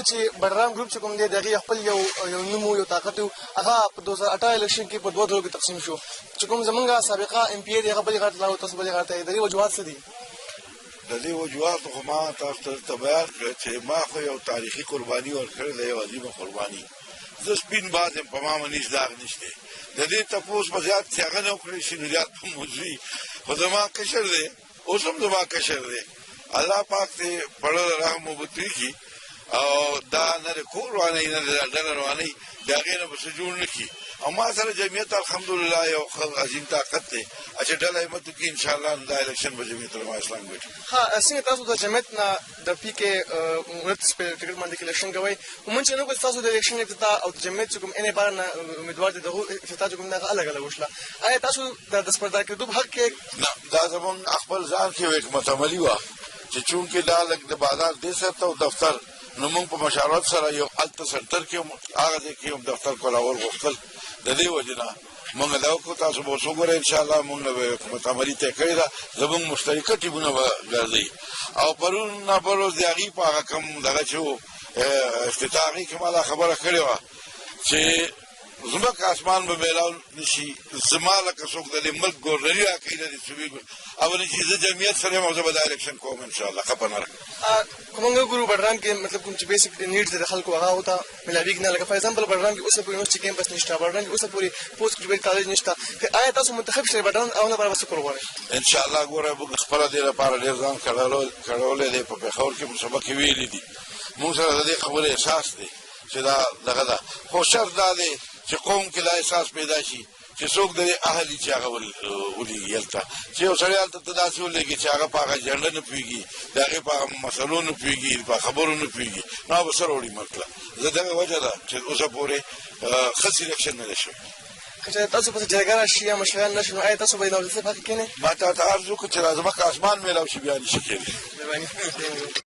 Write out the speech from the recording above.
وکړ چې بډرام ګروپ چې کوم دی د هغې خپل یو نوم یو طاقت و هغه په 2018 الیکشن کې په دوه ډلو کې تقسیم شو چې کوم زمونږ سابقه ایم پی ای دی هغه بلې غاړې ته لاړو تاسو بلې غاړې ته یې د دې وجوهات څه دي؟ د دې وجوهاتو خو ما تاسو ته بیان کړه چې ما خو یو تاریخي قرباني ورکړې ده یو عظیمه قرباني زه سپین باز یم په ما باندې هېڅ داغ نشته د دې تپوس به زیات چې هغه نه وکړی شي نو زیات به موضوعي خو زما کشر دی اوس هم زما کشر دی الله پاک دې پړه رحم وبتوي کړي او دا نه د کور روانۍ نه د ډله روانۍ د هغې نه به څه جوړ نه کړي او ما سره جمعیت الحمدلله یو ښه عظیم طاقت دی چې ډله همت وکړي انشاءالله نو دا الیکشن به جمعیت علما اسلام ګټي. ها څنګه تاسو د جمعیت نه د پي کې 29 په ټکټ باندې کې الیکشن کوئ ومن چې نو تاسو د الیکشن افتتاح او د جمعیت چې کوم ان بار نه امیدوار دي دغه افتتاح چې کوم نه الګ الګ وشله آیا تاسو د سپردا کېدو په حق کې نه دا زموږ خپل ځان کې یو حکمت عملي وه چې چونکې دا لږ د بازار دې سره او دفتر نو موږ په مشاورت سره یو هلته سنټر کې هغه ځای کې هم دفتر کولول غوښتل د دې وجې نه موږ دا وکړو تاسو به اوس وګورئ انشاءالله موږ به حکومت عملي طی کړې ده زموږ مشترکه ټیمونه به ګرځي او پرون ناپروز د هغې په هغه کوم دغه چې و افتتاح هغې کې ما دا خبره کړې وه چې زموږ اسمان به میلاو نشي زما لکه څوک د دې ملک ګورنري راکوي د دې صوبې اول چې زه جمعیت سره یم او زه به دا الیکشن کوم انشاءالله خفه نه راکړم کومنګ ګورو بډرام کې مطلب کوم چې بیسیک نیډز د خلکو هغه ورته ملاویږي نه لکه فار ایگزامپل بډرام کې اوسه پورې یونیورسټي کیمپس نشته بډرام کې اوسه پورې پوسټ ګریجویټ کالج نشته آیا تاسو منتخب شئ بډرام او نه برابر څه کول غواړئ؟ انشاءالله ګوره موږ خپله دې لپاره ډېر ځان کړولی دی په پېښور کې مو سبق یې ویلي دي موږ سره د دې خبرې احساس دی چې دا دغه ده خو شرط دا دی چې قوم کې دا احساس پیدا شي چې څوک د دې اهل چې هغه ولېږي هلته چې یو سړی هلته ته داسې ولېږي چې هغه په هغه جنډه نه پوهېږي د هغې په هغه مسلو نه پوهېږي په خبرو نه پوهېږي نو هغه به څه راوړي ملک زه دغه وجه ده چې اوسه پورې ښه سلیکشن نه دی شوی که چېرې تاسو پسې جرګه راشي یا مشران نه شي نو آیا تاسو به د نوزل صاحب حق کې کښېنئ؟ ما ته عرض وکړو چې را زموږ اسمان میلاو شي بیا نشي کېدی